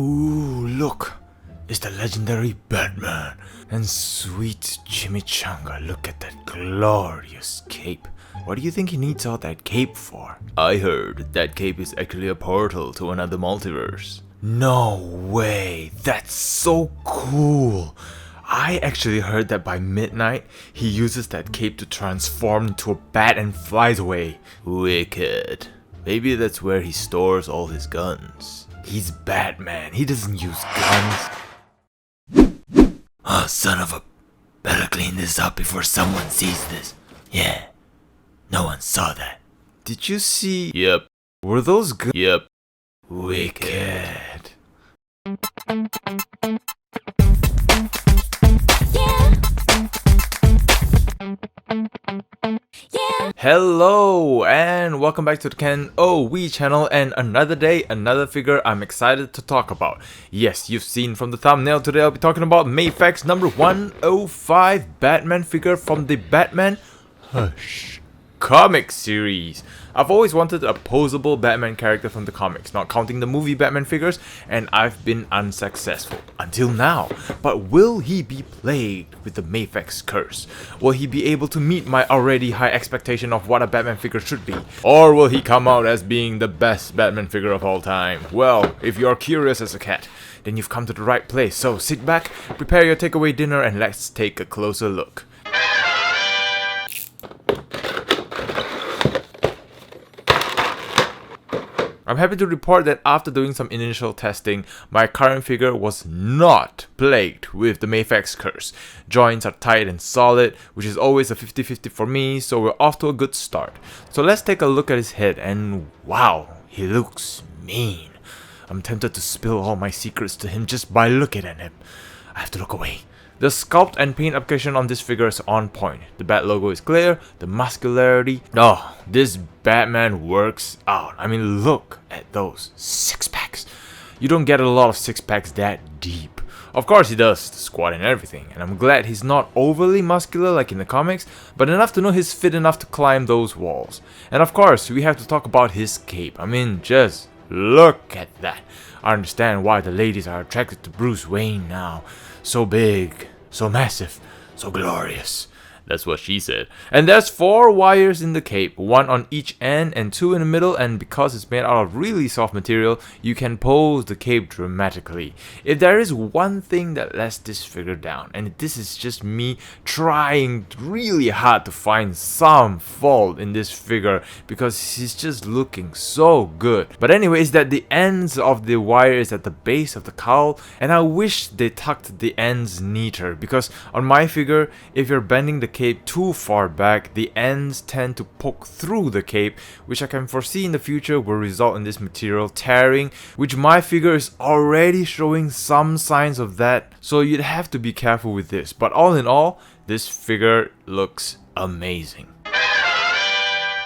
Ooh, look! It's the legendary Batman! And sweet Chimichanga, look at that glorious cape. What do you think he needs all that cape for? I heard that cape is actually a portal to another multiverse. No way! That's so cool! I actually heard that by midnight, he uses that cape to transform into a bat and flies away. Wicked. Maybe that's where he stores all his guns. He's Batman, he doesn't use guns. Oh, son of a... Better clean this up before someone sees this. Yeah, no one saw that. Did you see... Yep. Were those good? Yep. Wicked. Hello and welcome back to the KenOhwee Channel, and another day, another figure I'm excited to talk about. Yes, you've seen from the thumbnail, today I'll be talking about Mafex number 105 Batman figure from the Batman Hush comic series. I've always wanted a poseable Batman character from the comics, not counting the movie Batman figures, and I've been unsuccessful until now. But will he be plagued with the Mafex curse? Will he be able to meet my already high expectation of what a Batman figure should be? Or will he come out as being the best Batman figure of all time? Well, if you're curious as a cat, then you've come to the right place. So sit back, prepare your takeaway dinner, and let's take a closer look. I'm happy to report that after doing some initial testing, my current figure was not plagued with the Mafex curse. Joints are tight and solid, which is always a 50-50 for me, so we're off to a good start. So let's take a look at his head, and wow, he looks mean. I'm tempted to spill all my secrets to him just by looking at him. I have to look away. The sculpt and paint application on this figure is on point. The Bat logo is clear, the muscularity. Oh, this Batman works out. I mean, look at those six-packs. You don't get a lot of six-packs that deep. Of course he does the squat and everything, and I'm glad he's not overly muscular like in the comics, but enough to know he's fit enough to climb those walls. And of course, we have to talk about his cape. I mean, just look at that. I understand why the ladies are attracted to Bruce Wayne now. So big, so massive, so glorious. That's what she said. And there's 4 wires in the cape, 1 on each end and 2 in the middle, and because it's made out of really soft material, you can pose the cape dramatically. If there is one thing that lets this figure down, and this is just me trying really hard to find some fault in this figure because he's just looking so good. But anyway, is that the ends of the wire is at the base of the cowl, and I wish they tucked the ends neater, because on my figure, if you're bending the cape too far back, the ends tend to poke through the cape, which I can foresee in the future will result in this material tearing, which my figure is already showing some signs of that, so you'd have to be careful with this. But all in all, this figure looks amazing.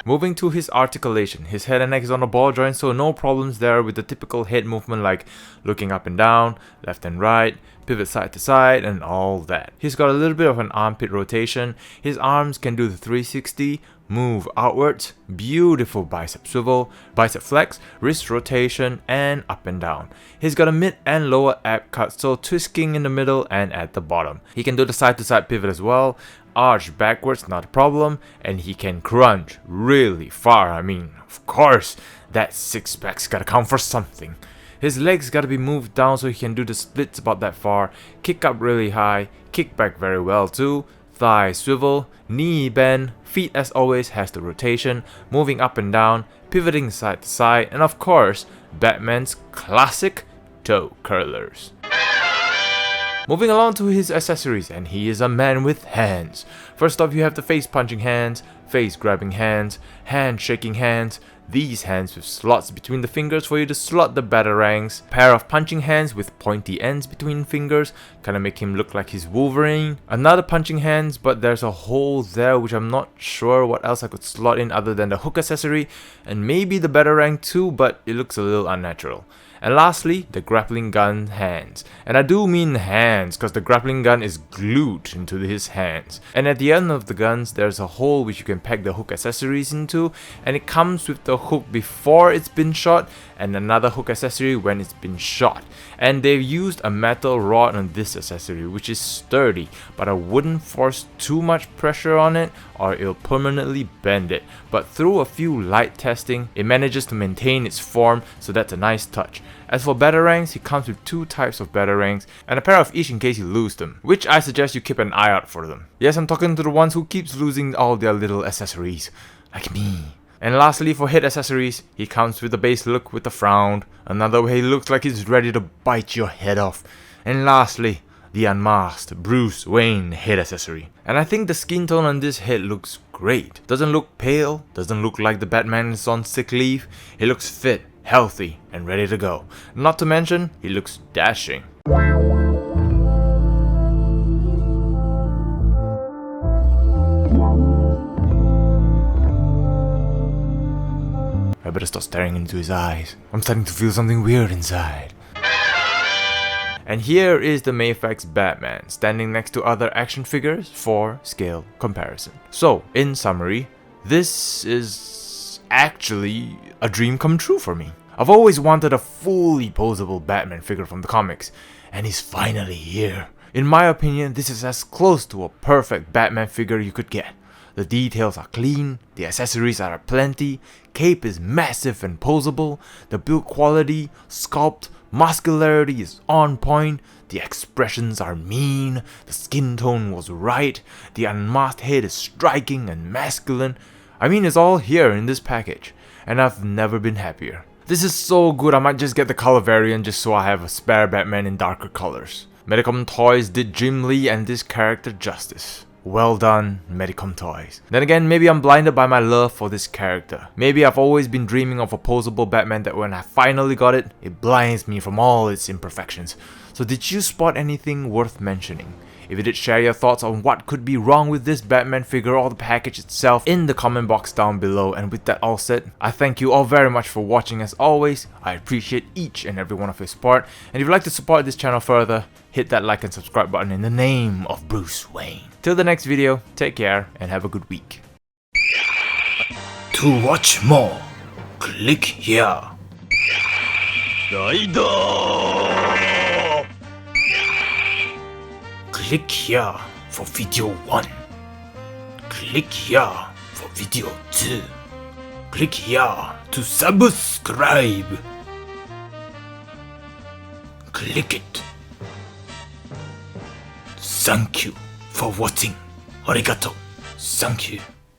Moving to his articulation, his head and neck is on a ball joint, so no problems there with the typical head movement like looking up and down, left and right, pivot side to side, and all that. He's got a little bit of an armpit rotation, his arms can do the 360, move outwards, beautiful bicep swivel, bicep flex, wrist rotation, and up and down. He's got a mid and lower ab cut, so twisting in the middle and at the bottom. He can do the side to side pivot as well, arch backwards, not a problem, and he can crunch really far. I mean, of course, that six-pack's gotta count for something. His legs gotta be moved down so he can do the splits about that far, kick up really high, kick back very well too, thigh swivel, knee bend, feet as always has the rotation, moving up and down, pivoting side to side, and of course, Batman's classic toe curlers. Moving along to his accessories, and he is a man with hands. First off, you have the face punching hands, face grabbing hands, hand shaking hands, these hands with slots between the fingers for you to slot the Batarangs, pair of punching hands with pointy ends between fingers, kinda make him look like he's Wolverine, another punching hands, but there's a hole there which I'm not sure what else I could slot in other than the hook accessory, and maybe the Batarang too, but it looks a little unnatural. And lastly, the grappling gun hands. And I do mean hands, because the grappling gun is glued into his hands. And at the end of the guns, there's a hole which you can pack the hook accessories into, and it comes with the hook before it's been shot, and another hook accessory when it's been shot. And they've used a metal rod on this accessory, which is sturdy, but I wouldn't force too much pressure on it or it'll permanently bend it. But through a few light testing, it manages to maintain its form, so that's a nice touch. As for Batarangs, he comes with 2 types of Batarangs and a pair of each in case you lose them, which I suggest you keep an eye out for them. Yes, I'm talking to the ones who keeps losing all their little accessories, like me. And lastly, for head accessories, he comes with a base look with a frown, another way he looks like he's ready to bite your head off, and lastly, the unmasked Bruce Wayne head accessory. And I think the skin tone on this head looks great. Doesn't look pale, doesn't look like the Batman is on sick leave. He looks fit, healthy, and ready to go. Not to mention, he looks dashing. I better start staring into his eyes. I'm starting to feel something weird inside. And here is the Mafex Batman, standing next to other action figures for scale comparison. So, in summary, this is actually a dream come true for me. I've always wanted a fully posable Batman figure from the comics, and he's finally here. In my opinion, this is as close to a perfect Batman figure you could get. The details are clean, the accessories are aplenty, cape is massive and posable, the build quality, sculpt, muscularity is on point, the expressions are mean, the skin tone was right, the unmasked head is striking and masculine. I mean, it's all here in this package, and I've never been happier. This is so good, I might just get the color variant just so I have a spare Batman in darker colors. Medicom Toys did Jim Lee and this character justice. Well done, Medicom Toys. Then again, maybe I'm blinded by my love for this character. Maybe I've always been dreaming of a posable Batman that when I finally got it, it blinds me from all its imperfections. So did you spot anything worth mentioning? If you did, share your thoughts on what could be wrong with this Batman figure or the package itself in the comment box down below. And with that all said, I thank you all very much for watching as always. I appreciate each and every one of your support. And if you'd like to support this channel further, hit that like and subscribe button in the name of Bruce Wayne. Till the next video, take care and have a good week. To watch more, click here. Click here for video 1. Click here for video 2. Click here to subscribe. Click it. Thank you for watching. Arigato. Thank you.